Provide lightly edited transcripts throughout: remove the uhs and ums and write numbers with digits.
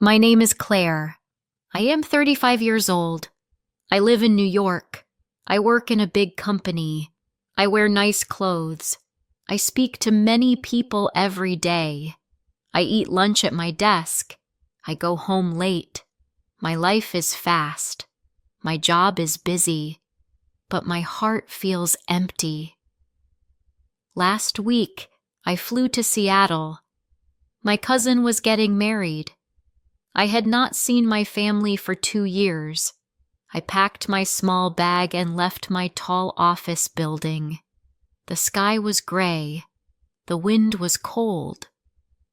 My name is Claire. I am 35 years old. I live in New York. I work in a big company. I wear nice clothes. I speak to many people every day. I eat lunch at my desk. I go home late. My life is fast. My job is busy. But my heart feels empty. Last week, I flew to Seattle. My cousin was getting married. I had not seen my family for 2 years. I packed my small bag and left my tall office building. The sky was gray. The wind was cold.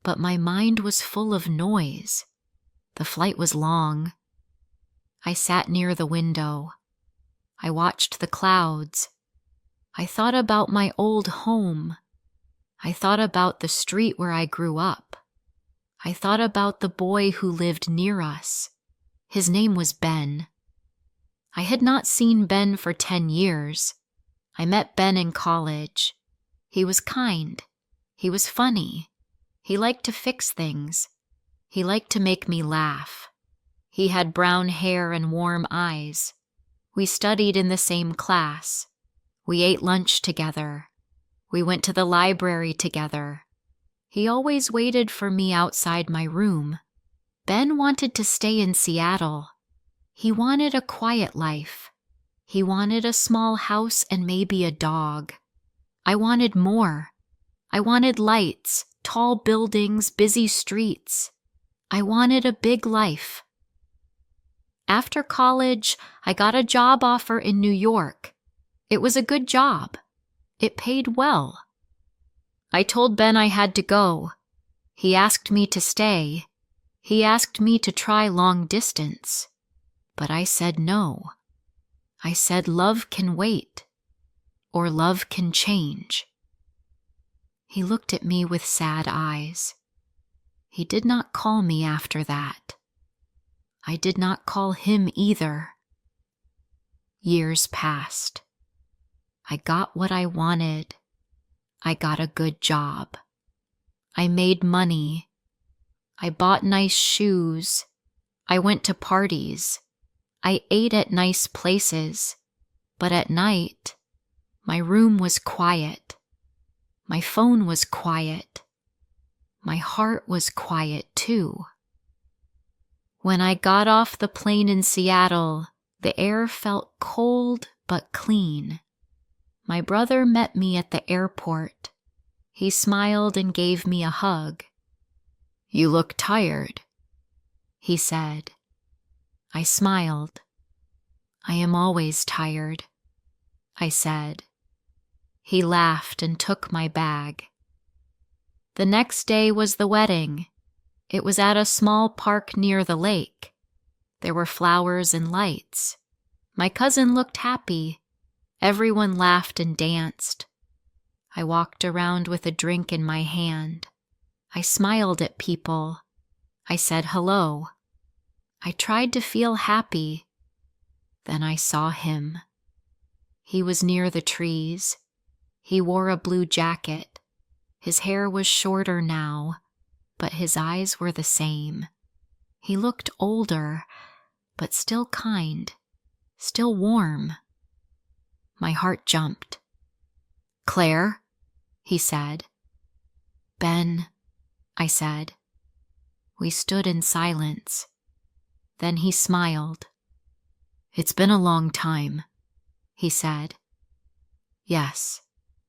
But my mind was full of noise. The flight was long. I sat near the window. I watched the clouds. I thought about my old home. I thought about the street where I grew up. I thought about the boy who lived near us. His name was Ben. I had not seen Ben for 10 years. I met Ben in college. He was kind. He was funny. He liked to fix things. He liked to make me laugh. He had brown hair and warm eyes. We studied in the same class. We ate lunch together. We went to the library together. He always waited for me outside my room. Ben wanted to stay in Seattle. He wanted a quiet life. He wanted a small house and maybe a dog. I wanted more. I wanted lights, tall buildings, busy streets. I wanted a big life. After college, I got a job offer in New York. It was a good job. It paid well. I told Ben I had to go. He asked me to stay. He asked me to try long distance. But I said no. I said love can wait, or love can change. He looked at me with sad eyes. He did not call me after that. I did not call him either. Years passed. I got what I wanted. I got a good job. I made money. I bought nice shoes. I went to parties. I ate at nice places. But at night, my room was quiet. My phone was quiet. My heart was quiet too. When I got off the plane in Seattle, the air felt cold but clean. My brother met me at the airport. He smiled and gave me a hug. "You look tired," he said. I smiled. "I am always tired," I said. He laughed and took my bag. The next day was the wedding. It was at a small park near the lake. There were flowers and lights. My cousin looked happy. Everyone laughed and danced. I walked around with a drink in my hand. I smiled at people. I said hello. I tried to feel happy. Then I saw him. He was near the trees. He wore a blue jacket. His hair was shorter now, but his eyes were the same. He looked older, but still kind, still warm. My heart jumped. "Claire," he said. "Ben," I said. We stood in silence. Then he smiled. "It's been a long time," he said. "Yes,"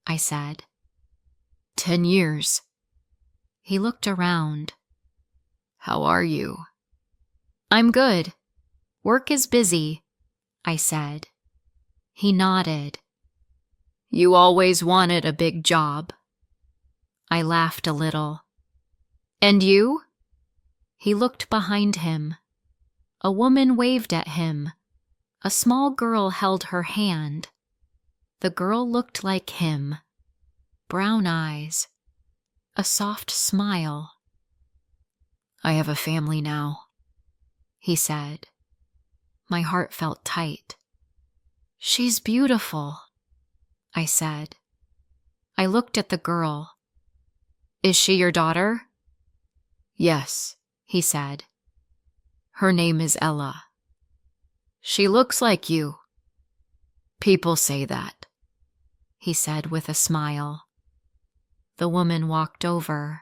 I said. 10 years. He looked around. "How are you?" "I'm good. Work is busy," I said. He nodded. "You always wanted a big job." I laughed a little. "And you?" He looked behind him. A woman waved at him. A small girl held her hand. The girl looked like him. Brown eyes. A soft smile. "I have a family now," he said. My heart felt tight. "She's beautiful," I said. I looked at the girl. "Is she your daughter?" "Yes," he said. Her name is Ella. She looks like you. People say that, he said with a smile. The woman walked over.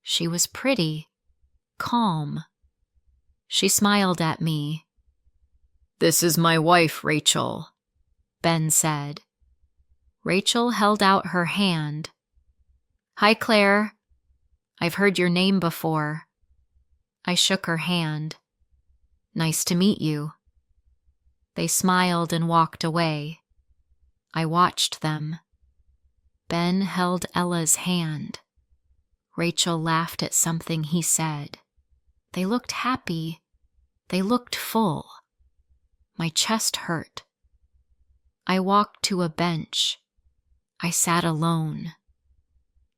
She was pretty, calm. She smiled at me. This is my wife, Rachel, Ben said. Rachel held out her hand. Hi, Claire. I've heard your name before. I shook her hand. Nice to meet you. They smiled and walked away. I watched them. Ben held Ella's hand. Rachel laughed at something he said. They looked happy. They looked full. My chest hurt. I walked to a bench. I sat alone.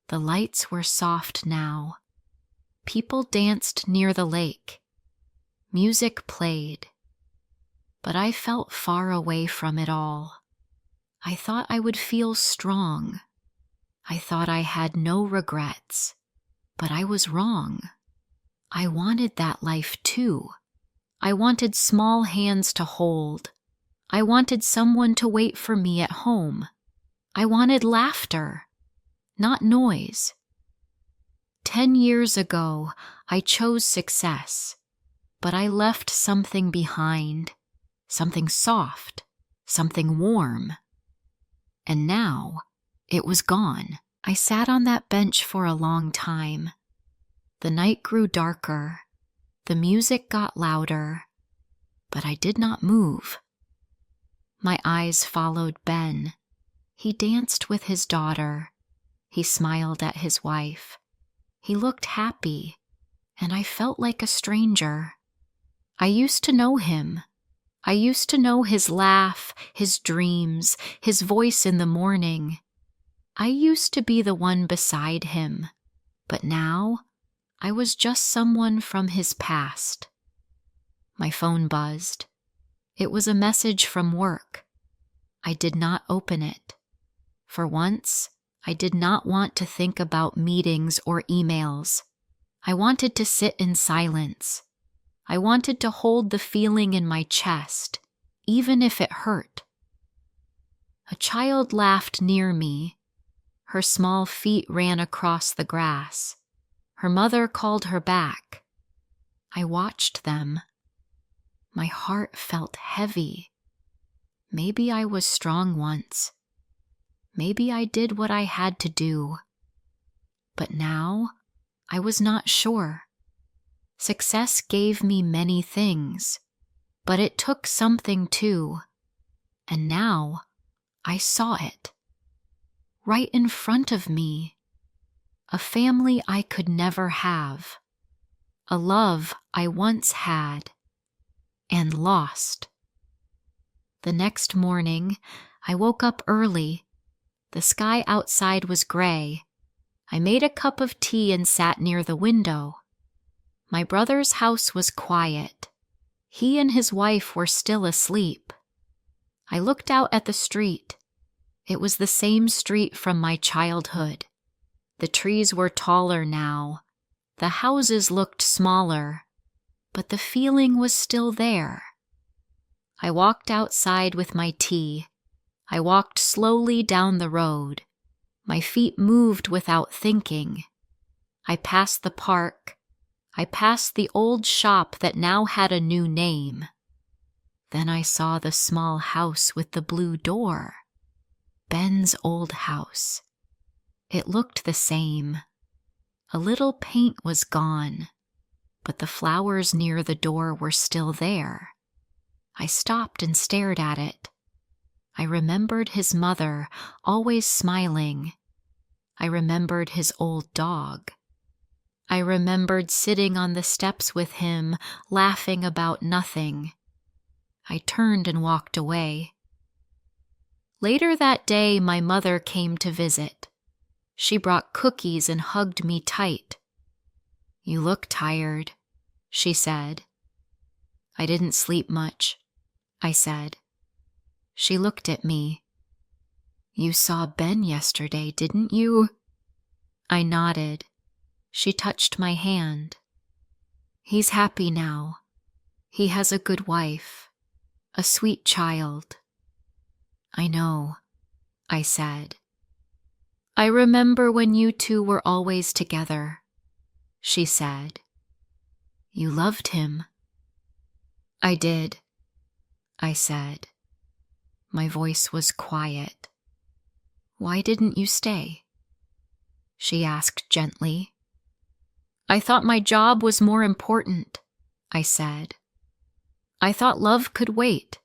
The lights were soft now. People danced near the lake. Music played. But I felt far away from it all. I thought I would feel strong. I thought I had no regrets. But I was wrong. I wanted that life too. I wanted small hands to hold. I wanted someone to wait for me at home. I wanted laughter, not noise. 10 years ago, I chose success, but I left something behind, something soft, something warm. And now, it was gone. I sat on that bench for a long time. The night grew darker. The music got louder, but I did not move. My eyes followed Ben. He danced with his daughter. He smiled at his wife. He looked happy, and I felt like a stranger. I used to know him. I used to know his laugh, his dreams, his voice in the morning. I used to be the one beside him, but now I was just someone from his past. My phone buzzed. It was a message from work. I did not open it. For once, I did not want to think about meetings or emails. I wanted to sit in silence. I wanted to hold the feeling in my chest, even if it hurt. A child laughed near me. Her small feet ran across the grass. Her mother called her back. I watched them. My heart felt heavy. Maybe I was strong once. Maybe I did what I had to do. But now, I was not sure. Success gave me many things, but it took something too. And now, I saw it. Right in front of me. A family I could never have. A love I once had and lost. The next morning, I woke up early. The sky outside was gray. I made a cup of tea and sat near the window. My brother's house was quiet. He and his wife were still asleep. I looked out at the street. It was the same street from my childhood. The trees were taller now. The houses looked smaller, but the feeling was still there. I walked outside with my tea. I walked slowly down the road. My feet moved without thinking. I passed the park. I passed the old shop that now had a new name. Then I saw the small house with the blue door. Ben's old house. It looked the same. A little paint was gone, but the flowers near the door were still there. I stopped and stared at it. I remembered his mother, always smiling. I remembered his old dog. I remembered sitting on the steps with him, laughing about nothing. I turned and walked away. Later that day, my mother came to visit. She brought cookies and hugged me tight. "You look tired," she said. "I didn't sleep much," I said. She looked at me. "You saw Ben yesterday, didn't you?" I nodded. She touched my hand. "He's happy now. He has a good wife, a sweet child. I know, I said. I remember when you two were always together, she said. You loved him. I did, I said. My voice was quiet. Why didn't you stay? She asked gently. I thought my job was more important, I said. I thought love could wait.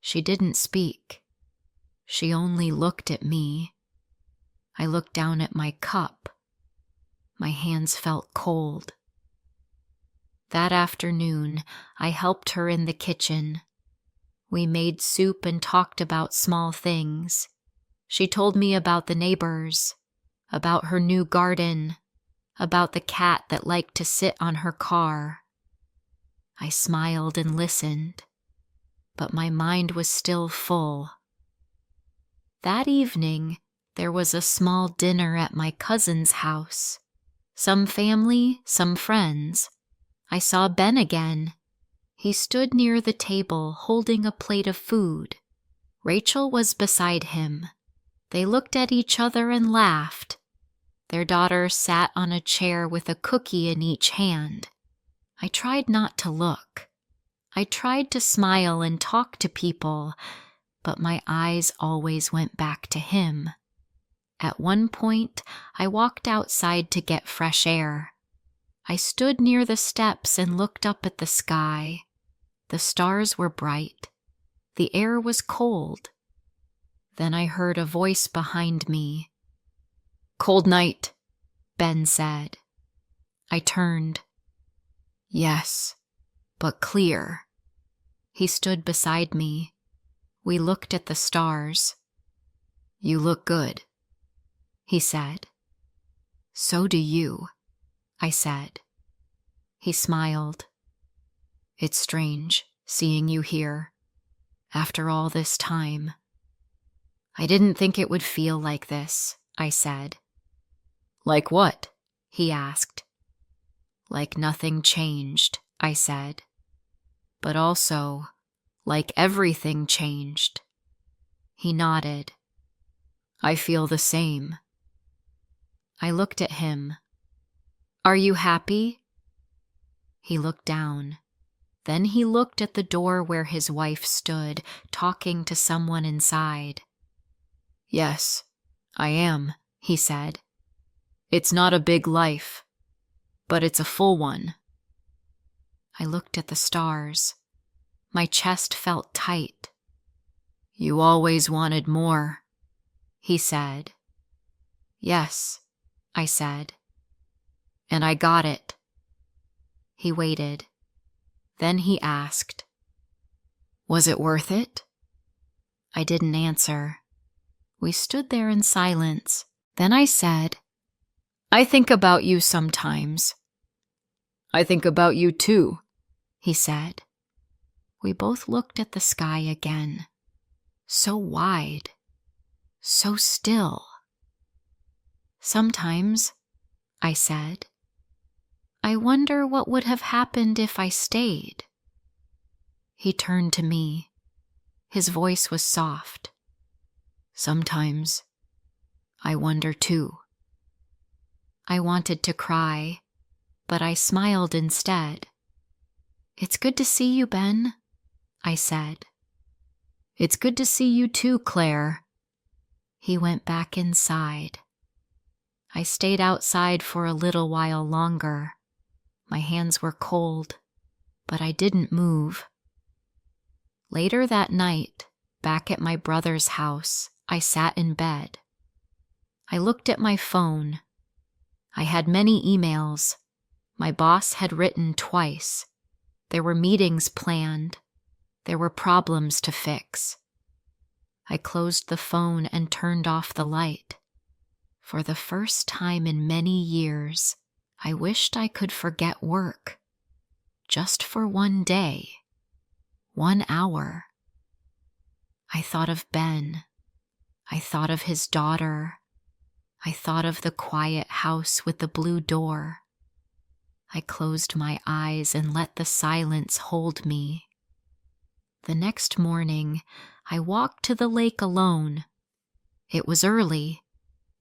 She didn't speak. She only looked at me. I looked down at my cup. My hands felt cold. That afternoon, I helped her in the kitchen. We made soup and talked about small things. She told me about the neighbors, about her new garden, about the cat that liked to sit on her car. I smiled and listened, but my mind was still full. That evening, there was a small dinner at my cousin's house. Some family, some friends. I saw Ben again. He stood near the table holding a plate of food. Rachel was beside him. They looked at each other and laughed. Their daughter sat on a chair with a cookie in each hand. I tried not to look. I tried to smile and talk to people, but my eyes always went back to him. At one point, I walked outside to get fresh air. I stood near the steps and looked up at the sky. The stars were bright. The air was cold. Then I heard a voice behind me. Cold night, Ben said. I turned. Yes, but clear. He stood beside me. We looked at the stars. You look good, he said. So do you, I said. He smiled. It's strange seeing you here, after all this time. I didn't think it would feel like this, I said. Like what? He asked. Like nothing changed, I said. But also, like everything changed. He nodded. I feel the same. I looked at him. Are you happy? He looked down. Then he looked at the door where his wife stood, talking to someone inside. Yes, I am, he said. It's not a big life, but it's a full one. I looked at the stars. My chest felt tight. You always wanted more, he said. Yes, I said. And I got it. He waited. Then he asked, Was it worth it? I didn't answer. We stood there in silence. Then I said, I think about you sometimes. I think about you too, he said. We both looked at the sky again. So wide, so still. Sometimes, I said, I wonder what would have happened if I stayed. He turned to me. His voice was soft. Sometimes, I wonder too. I wanted to cry, but I smiled instead. It's good to see you, Ben, I said. It's good to see you too, Claire. He went back inside. I stayed outside for a little while longer. My hands were cold, but I didn't move. Later that night, back at my brother's house, I sat in bed. I looked at my phone. I had many emails. My boss had written twice. There were meetings planned. There were problems to fix. I closed the phone and turned off the light. For the first time in many years, I wished I could forget work. Just for one day. 1 hour. I thought of Ben. I thought of his daughter. I thought of the quiet house with the blue door. I closed my eyes and let the silence hold me. The next morning, I walked to the lake alone. It was early.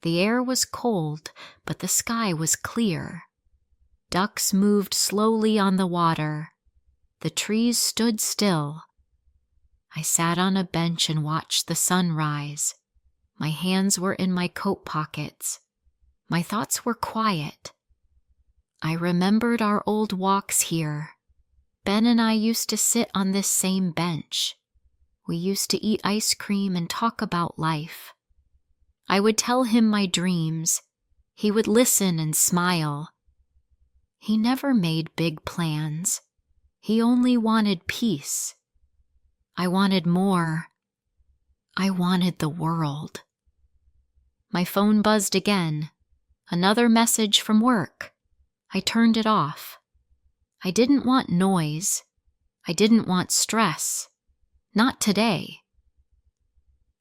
The air was cold, but the sky was clear. Ducks moved slowly on the water. The trees stood still. I sat on a bench and watched the sun rise. My hands were in my coat pockets. My thoughts were quiet. I remembered our old walks here. Ben and I used to sit on this same bench. We used to eat ice cream and talk about life. I would tell him my dreams. He would listen and smile. He never made big plans. He only wanted peace. I wanted more. I wanted the world. My phone buzzed again. Another message from work. I turned it off. I didn't want noise. I didn't want stress. Not today.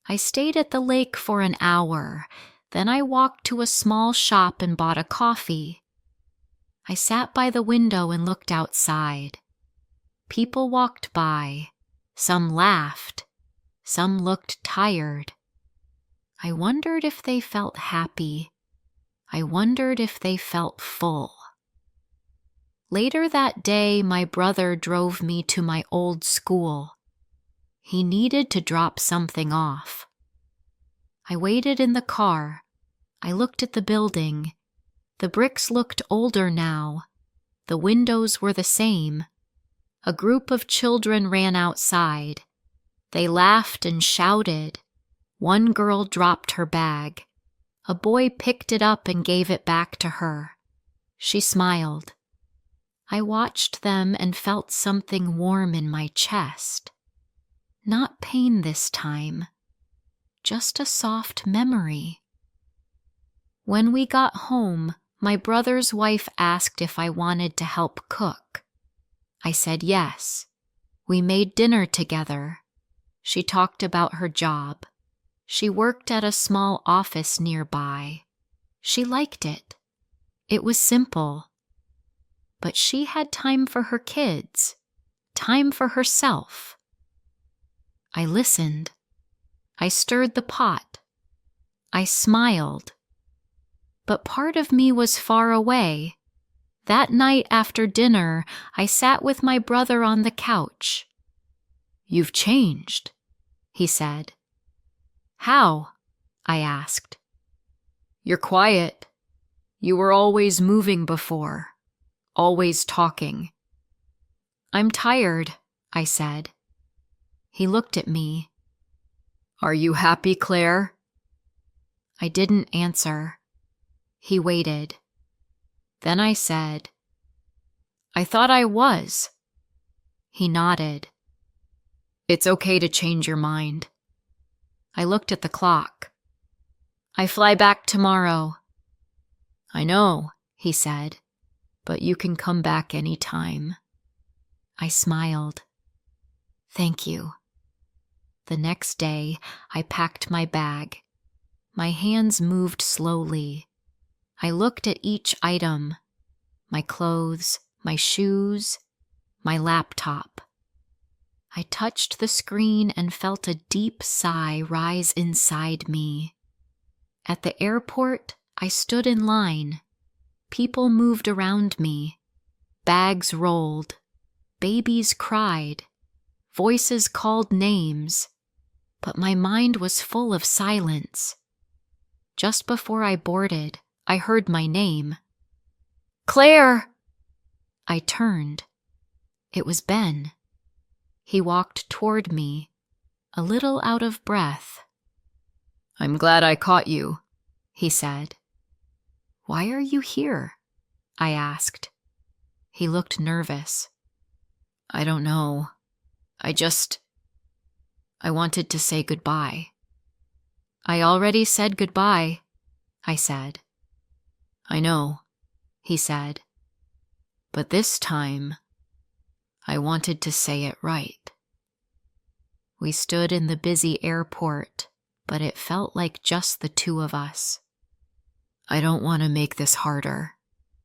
I stayed at the lake for an hour. Then I walked to a small shop and bought a coffee. I sat by the window and looked outside. People walked by. Some laughed. Some looked tired. I wondered if they felt happy. I wondered if they felt full. Later that day, my brother drove me to my old school. He needed to drop something off. I waited in the car. I looked at the building. The bricks looked older now. The windows were the same. A group of children ran outside. They laughed and shouted. One girl dropped her bag. A boy picked it up and gave it back to her. She smiled. I watched them and felt something warm in my chest. Not pain this time, just a soft memory. When we got home, my brother's wife asked if I wanted to help cook. I said yes. We made dinner together. She talked about her job. She worked at a small office nearby. She liked it. It was simple. But she had time for her kids, time for herself. I listened. I stirred the pot. I smiled. But part of me was far away. That night after dinner, I sat with my brother on the couch. "You've changed," he said. "How?" I asked. "You're quiet. You were always moving before. Always talking." "I'm tired," I said. He looked at me. "Are you happy, Claire?" I didn't answer. He waited. Then I said, "I thought I was." He nodded. "It's okay to change your mind." I looked at the clock. "I fly back tomorrow." "I know," he said. "But you can come back any time." I smiled. "Thank you." The next day, I packed my bag. My hands moved slowly. I looked at each item: my clothes, my shoes, my laptop. I touched the screen and felt a deep sigh rise inside me. At the airport, I stood in line. People moved around me. Bags rolled. Babies cried. Voices called names. But my mind was full of silence. Just before I boarded, I heard my name. "Claire!" I turned. It was Ben. He walked toward me, a little out of breath. "I'm glad I caught you," he said. "Why are you here?" I asked. He looked nervous. "I don't know. I wanted to say goodbye." "I already said goodbye," I said. "I know," he said. "But this time, I wanted to say it right." We stood in the busy airport, but it felt like just the two of us. "I don't want to make this harder,"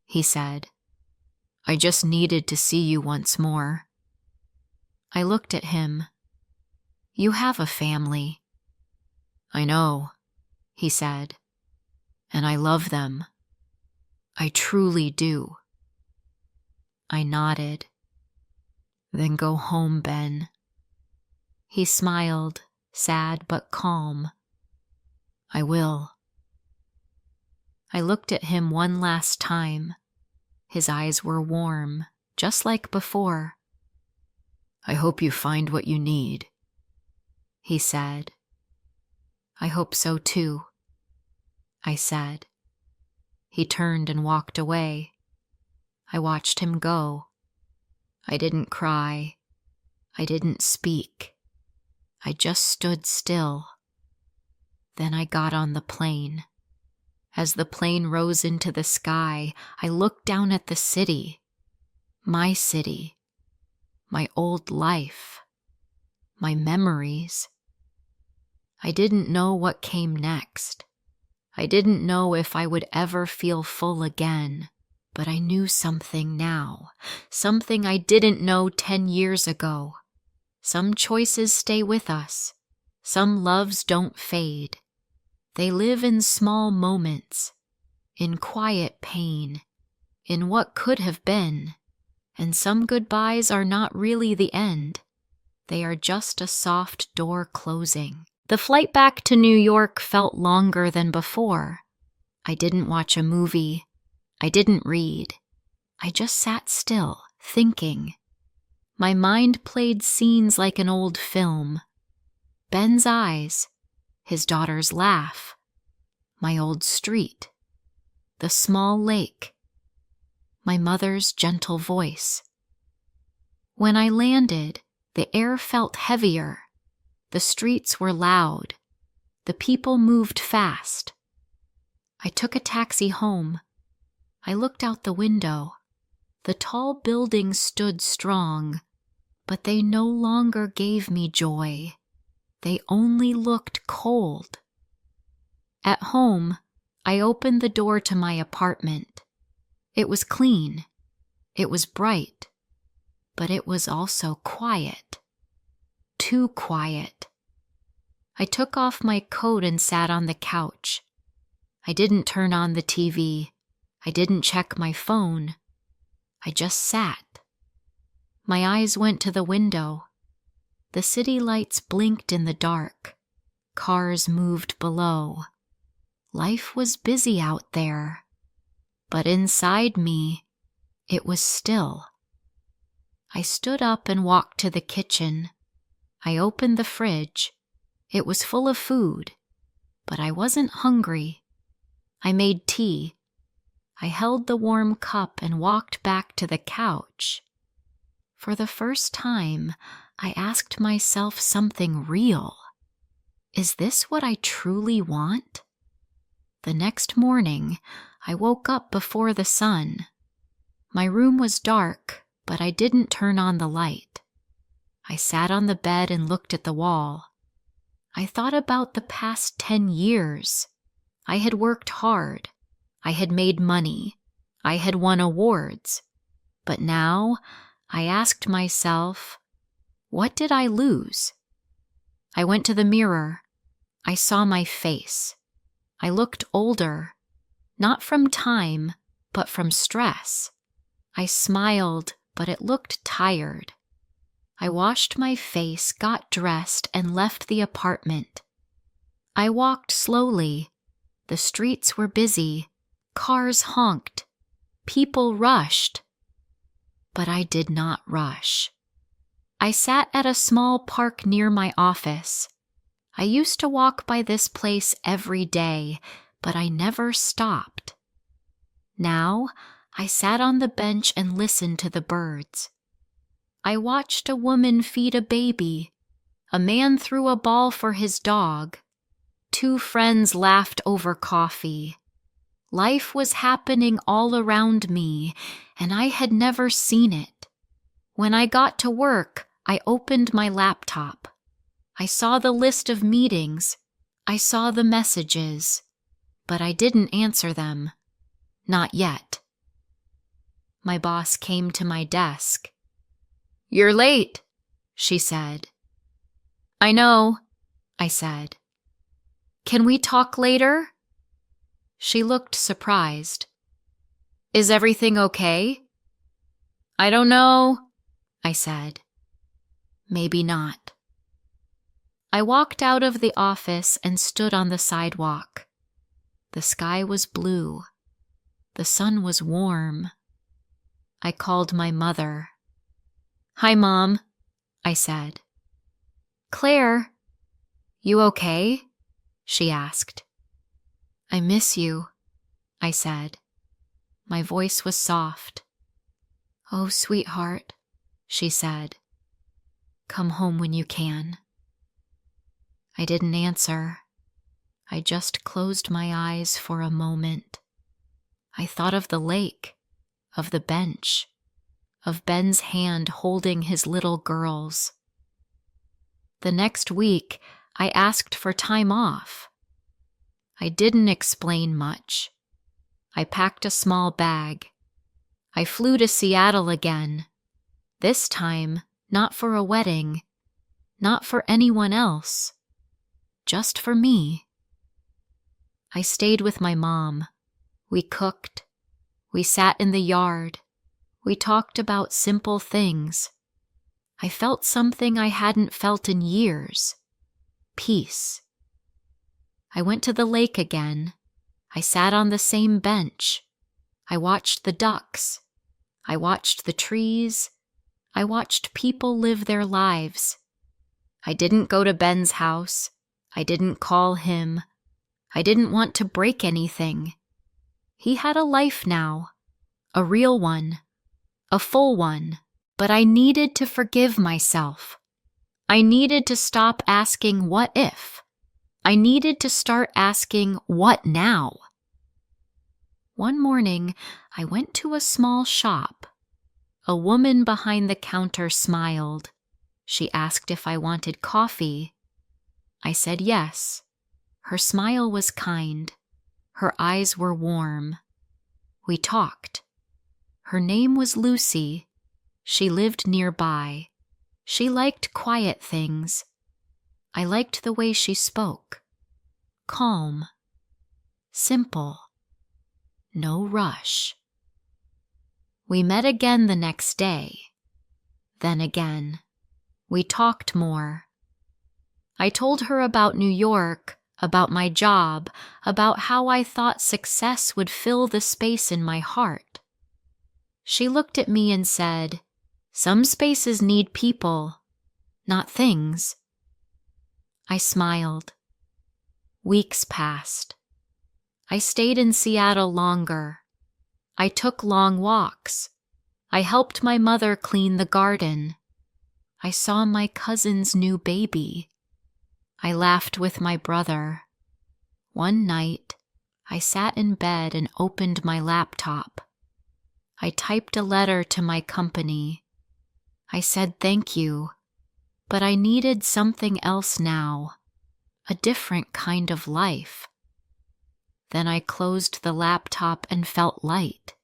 he said. I just needed to see you once more." I looked at him. "You have a family." "I know," he said, "and I love them. I truly do." I nodded. "Then go home, Ben." He smiled, sad but calm. "I will." I looked at him one last time. His eyes were warm, just like before. "I hope you find what you need," he said. "I hope so too," I said. He turned and walked away. I watched him go. I didn't cry. I didn't speak. I just stood still. Then I got on the plane. As the plane rose into the sky, I looked down at the city. My city. My old life. My memories. I didn't know what came next. I didn't know if I would ever feel full again, but I knew something now, something I didn't know 10 years ago. Some choices stay with us. Some loves don't fade. They live in small moments, in quiet pain, in what could have been, and some goodbyes are not really the end. They are just a soft door closing. The flight back to New York felt longer than before. I didn't watch a movie. I didn't read. I just sat still, thinking. My mind played scenes like an old film. Ben's eyes, his daughter's laugh, my old street, the small lake, my mother's gentle voice. When I landed, the air felt heavier. The streets were loud. The people moved fast. I took a taxi home. I looked out the window. The tall buildings stood strong, but they no longer gave me joy. They only looked cold. At home, I opened the door to my apartment. It was clean. It was bright. But it was also quiet. Too quiet. I took off my coat and sat on the couch. I didn't turn on the TV. I didn't check my phone. I just sat. My eyes went to the window. The city lights blinked in the dark. Cars moved below. Life was busy out there. But inside me, it was still. I stood up and walked to the kitchen. I opened the fridge. It was full of food, but I wasn't hungry. I made tea. I held the warm cup and walked back to the couch. For the first time, I asked myself something real. Is this what I truly want? The next morning, I woke up before the sun. My room was dark, but I didn't turn on the light. I sat on the bed and looked at the wall. I thought about the past 10 years. I had worked hard. I had made money. I had won awards. But now, I asked myself, what did I lose? I went to the mirror. I saw my face. I looked older, not from time, but from stress. I smiled, but it looked tired. I washed my face, got dressed, and left the apartment. I walked slowly. The streets were busy. Cars honked. People rushed. But I did not rush. I sat at a small park near my office. I used to walk by this place every day, but I never stopped. Now, I sat on the bench and listened to the birds. I watched a woman feed a baby. A man threw a ball for his dog. 2 friends laughed over coffee. Life was happening all around me, and I had never seen it. When I got to work, I opened my laptop. I saw the list of meetings. I saw the messages. But I didn't answer them. Not yet. My boss came to my desk. "You're late," she said. "I know," I said. "Can we talk later?" She looked surprised. "Is everything okay?" "I don't know," I said. "Maybe not." I walked out of the office and stood on the sidewalk. The sky was blue. The sun was warm. I called my mother. "Hi, Mom," I said. "Claire, you okay?" she asked. "I miss you," I said. My voice was soft. "Oh, sweetheart," she said. "Come home when you can." I didn't answer. I just closed my eyes for a moment. I thought of the lake, of the bench, of Ben's hand holding his little girls. The next week, I asked for time off. I didn't explain much. I packed a small bag. I flew to Seattle again. This time, not for a wedding, not for anyone else, just for me. I stayed with my mom. We cooked. We sat in the yard. We talked about simple things. I felt something I hadn't felt in years. Peace. I went to the lake again. I sat on the same bench. I watched the ducks. I watched the trees. I watched people live their lives. I didn't go to Ben's house. I didn't call him. I didn't want to break anything. He had a life now, a real one, a full one, but I needed to forgive myself. I needed to stop asking what if. I needed to start asking what now. One morning, I went to a small shop. A woman behind the counter smiled. She asked if I wanted coffee. I said yes. Her smile was kind. Her eyes were warm. We talked. Her name was Lucy. She lived nearby. She liked quiet things. I liked the way she spoke. Calm. Simple. No rush. We met again the next day. Then again. We talked more. I told her about New York, about my job, about how I thought success would fill the space in my heart. She looked at me and said, "Some spaces need people, not things." I smiled. Weeks passed. I stayed in Seattle longer. I took long walks. I helped my mother clean the garden. I saw my cousin's new baby. I laughed with my brother. One night, I sat in bed and opened my laptop. I typed a letter to my company. I said thank you, but I needed something else now, a different kind of life. Then I closed the laptop and felt light.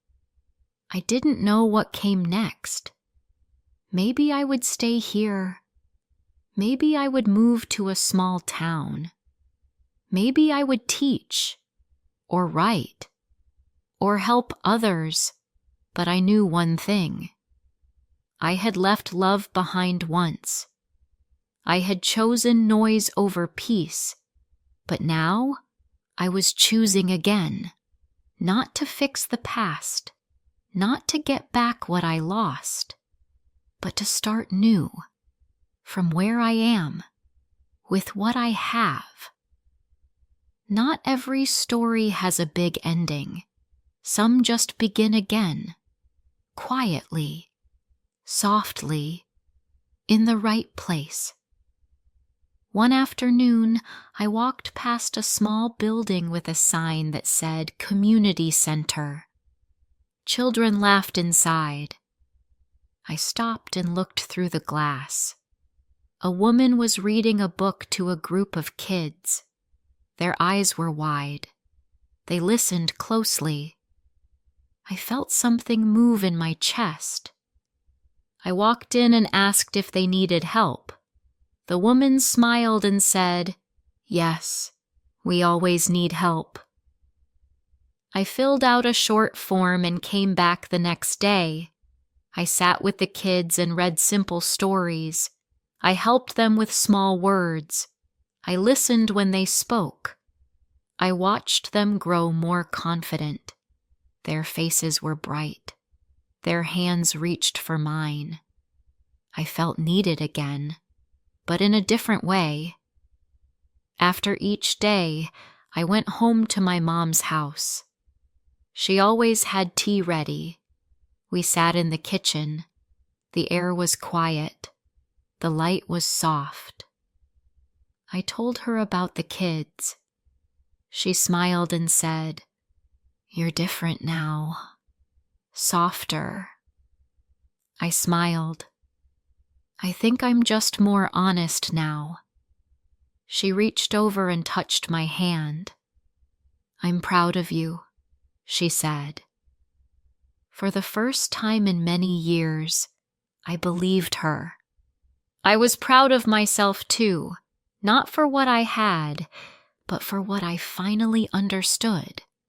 I didn't know what came next. Maybe I would stay here. Maybe I would move to a small town. Maybe I would teach, or write, or help others, but I knew one thing. I had left love behind once. I had chosen noise over peace, but now I was choosing again, not to fix the past, not to get back what I lost, but to start new. From where I am, with what I have. Not every story has a big ending. Some just begin again, quietly, softly, in the right place. One afternoon, I walked past a small building with a sign that said Community Center. Children laughed inside. I stopped and looked through the glass. A woman was reading a book to a group of kids. Their eyes were wide. They listened closely. I felt something move in my chest. I walked in and asked if they needed help. The woman smiled and said, "Yes, we always need help." I filled out a short form and came back the next day. I sat with the kids and read simple stories. I helped them with small words. I listened when they spoke. I watched them grow more confident. Their faces were bright. Their hands reached for mine. I felt needed again, but in a different way. After each day, I went home to my mom's house. She always had tea ready. We sat in the kitchen. The air was quiet. The light was soft. I told her about the kids. She smiled and said, "You're different now. Softer." I smiled. "I think I'm just more honest now." She reached over and touched my hand. "I'm proud of you," she said. For the first time in many years, I believed her. I was proud of myself too, not for what I had, but for what I finally understood.